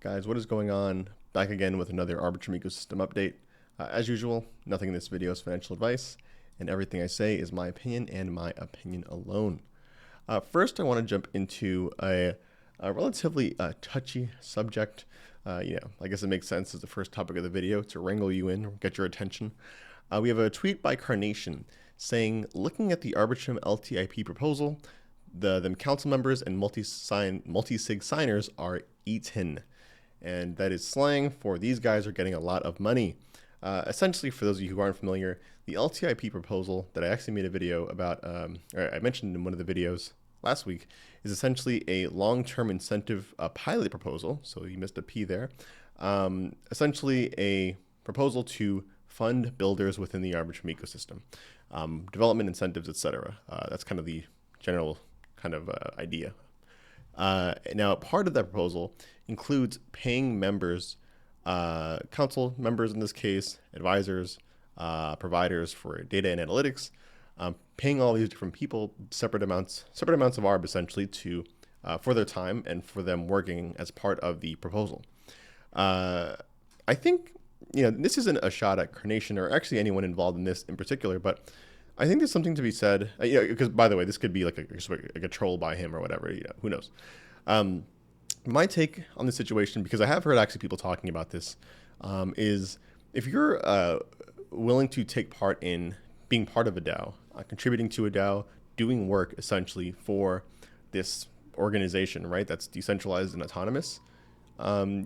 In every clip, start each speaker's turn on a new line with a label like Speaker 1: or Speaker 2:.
Speaker 1: Guys, what is going on? Back again with another Arbitrum ecosystem update. As usual, nothing in this video is financial advice, and everything I say is my opinion and my opinion alone. First, I want to jump into a relatively touchy subject. I guess it makes sense as the first topic of the video to wrangle you in, get your attention. We have a tweet by Carnation saying, looking at the Arbitrum LTIPP proposal, the council members and multi-sig signers are eaten. And that is slang for these guys are getting a lot of money. Essentially, for those of you who aren't familiar, the LTIP proposal that I actually made a video about, or I mentioned in one of the videos last week, is essentially a long-term incentive pilot proposal. So you missed a P there. Essentially a proposal to fund builders within the Arbitrum ecosystem, development incentives, etc. That's kind of the general kind of idea. Now, part of that proposal includes paying members, council members in this case, advisors, providers for data and analytics, paying all these different people separate amounts of ARB essentially to for their time and for them working as part of the proposal. I think this isn't a shot at Carnation or actually anyone involved in this in particular, but I think there's something to be said, because by the way, this could be like a troll by him or whatever, who knows. My take on the situation, because I have heard actually people talking about this, is if you're willing to take part in being part of a DAO, contributing to a DAO, doing work essentially for this organization, right, that's decentralized and autonomous,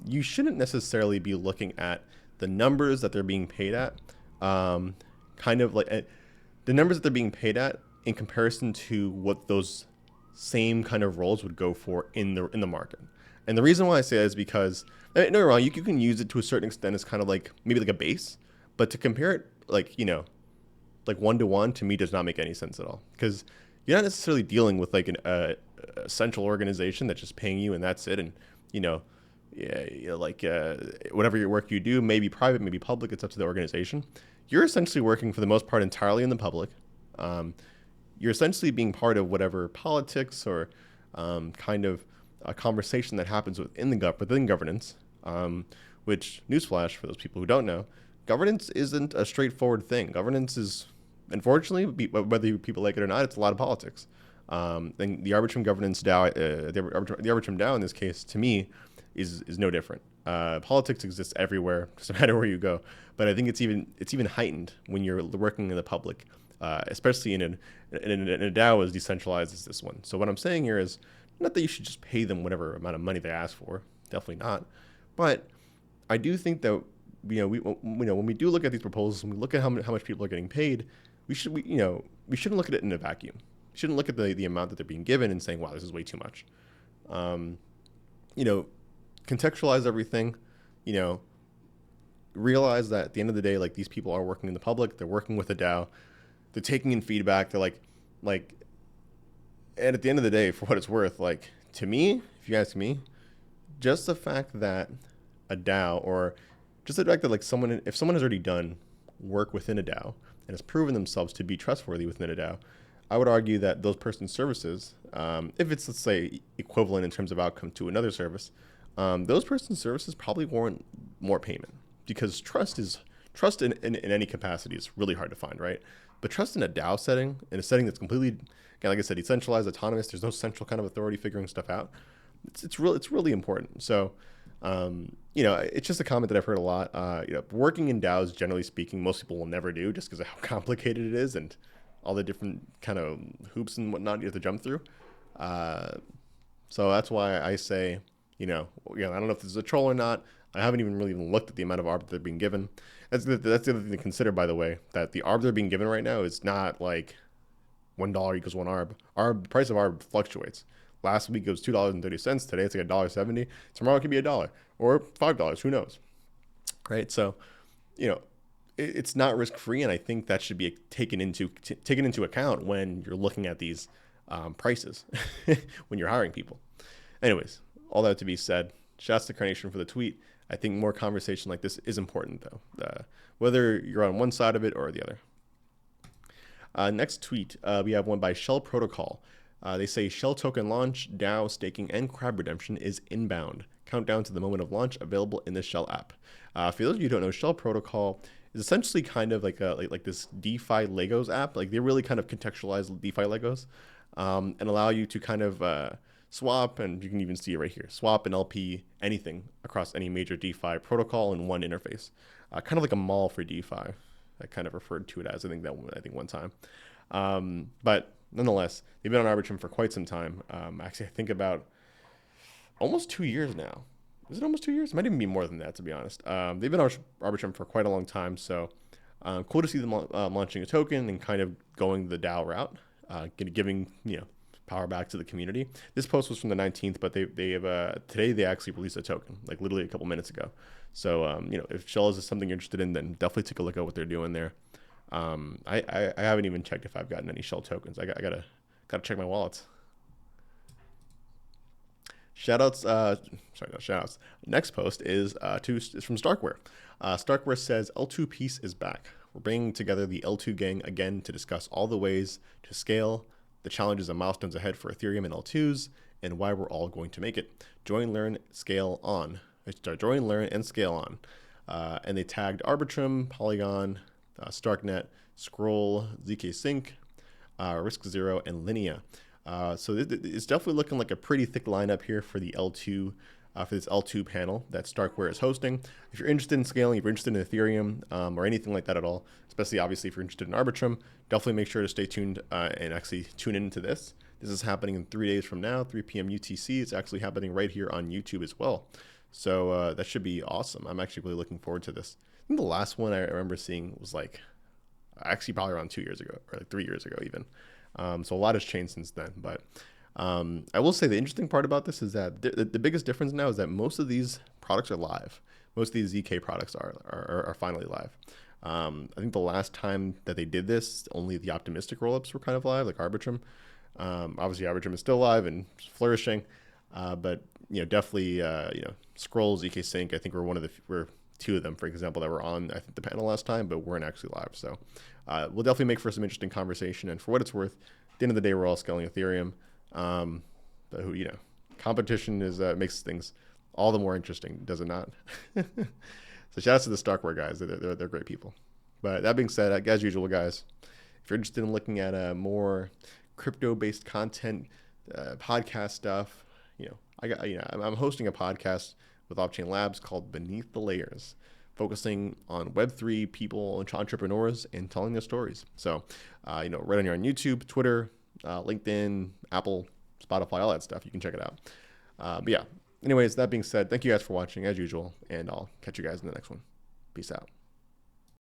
Speaker 1: you shouldn't necessarily be looking at the numbers that they're being paid at, the numbers that they're being paid at in comparison to what those same kind of roles would go for in the market. And the reason why I say that is because, no, you're wrong, you can use it to a certain extent as kind of like maybe like a base, but to compare it like one-to-one to me does not make any sense at all, because you're not necessarily dealing with like a central organization that's just paying you and that's it. And whatever your work you do, maybe private, maybe public, it's up to the organization. You're essentially working for the most part entirely in the public. You're essentially being part of whatever politics or kind of a conversation that happens within governance, which, newsflash for those people who don't know, governance isn't a straightforward thing. Governance is, unfortunately, whether people like it or not, it's a lot of politics. And the Arbitrum governance DAO, the Arbitrum DAO in this case, to me, is no different. Politics exists everywhere, doesn't matter where you go. But I think it's even heightened when you're working in the public, especially in a DAO as decentralized as this one. So what I'm saying here is not that you should just pay them whatever amount of money they ask for, definitely not. But I do think that when we do look at these proposals, when we look at how much people are getting paid, we shouldn't look at it in a vacuum. We shouldn't look at the amount that they're being given and saying, wow, this is way too much. Contextualize everything, realize that at the end of the day, like, these people are working in the public, they're working with a DAO, they're taking in feedback, they're and at the end of the day, for what it's worth, like, to me, if you ask me, just the fact that a DAO, or just the fact that if someone has already done work within a DAO and has proven themselves to be trustworthy within a DAO, I would argue that those person's services, if it's, let's say, equivalent in terms of outcome to another service, those person's services probably warrant more payment, because trust in any capacity is really hard to find, right? But trust in a DAO setting, in a setting that's completely, again, like I said, decentralized, autonomous, there's no central kind of authority figuring stuff out. It's really important. So, it's just a comment that I've heard a lot. Working in DAOs, generally speaking, most people will never do, just because of how complicated it is and all the different kind of hoops and whatnot you have to jump through. So that's why I say, I don't know if this is a troll or not. I haven't even really looked at the amount of ARB they're being given. That's the other thing to consider, by the way, that the ARB they're being given right now is not like $1 equals 1 ARB. Price of ARB fluctuates. Last week it was $2.30. Today it's like $1.70. Tomorrow it could be $1 or $5. Who knows? Right. So, it's not risk free, and I think that should be taken into account when you're looking at these prices when you're hiring people. Anyways, all that to be said, shouts to Carnation for the tweet. I think more conversation like this is important, though, whether you're on one side of it or the other. Next tweet, we have one by Shell Protocol. They say Shell token launch, DAO staking, and crab redemption is inbound. countdown to the moment of launch, available in the Shell app. For those of you who don't know, Shell Protocol is essentially kind of like this DeFi Legos app. Like they really kind of contextualize DeFi Legos and allow you to kind of swap, and you can even see it right here, swap and LP anything across any major DeFi protocol in one interface. Kind of like a mall for DeFi. I kind of referred to it as, I think one time. But nonetheless, they've been on Arbitrum for quite some time. Actually, I think about almost 2 years now. Is it almost 2 years? It might even be more than that, to be honest. They've been on Arbitrum for quite a long time, so cool to see them launching a token and kind of going the DAO route, giving power back to the community. This post was from the 19th, but they have today they actually released a token, like literally a couple minutes ago. So if Shell is something you're interested in, then definitely take a look at what they're doing there. I haven't even checked if I've gotten any Shell tokens. I gotta check my wallets. Shoutouts, sorry, no shoutouts. Next post is from Starkware. Starkware says L2 Peace is back. We're bringing together the L2 gang again to discuss all the ways to scale, the challenges and milestones ahead for Ethereum and L2s, and why we're all going to make it. Join, learn, scale on. Join, learn, and scale on. And they tagged Arbitrum, Polygon, Starknet, Scroll, ZK Sync, Risk Zero, and Linea. So it's definitely looking like a pretty thick lineup here for the L2, for this L2 panel that Starkware is hosting. If you're interested in scaling, if you're interested in Ethereum or anything like that at all, especially obviously if you're interested in Arbitrum, definitely make sure to stay tuned and actually tune into this. This is happening in 3 days from now, 3 p.m. UTC. It's actually happening right here on YouTube as well. So that should be awesome. I'm actually really looking forward to this. I think the last one I remember seeing was actually probably around 2 years ago, or 3 years ago even. So a lot has changed since then. But I will say the interesting part about this is that the biggest difference now is that most of these products are live. Most of these ZK products are finally live. I think the last time that they did this, only the optimistic rollups were kind of live, like Arbitrum. Obviously, Arbitrum is still live and flourishing, but definitely Scroll, ZK Sync. I think we're two of them, for example, that were on I think the panel last time, but weren't actually live. So we'll definitely make for some interesting conversation. And for what it's worth, at the end of the day, we're all scaling Ethereum. But competition makes things all the more interesting, does it not? So shout out to the Starkware guys. They're great people. But that being said, as usual, guys, if you're interested in looking at more crypto-based content, podcast stuff, I'm hosting a podcast with Offchain Labs called Beneath the Layers, focusing on Web3 people and entrepreneurs and telling their stories. So, right on here on YouTube, Twitter, LinkedIn, Apple, Spotify, all that stuff. You can check it out. But yeah, anyways, that being said, thank you guys for watching as usual, and I'll catch you guys in the next one. Peace out.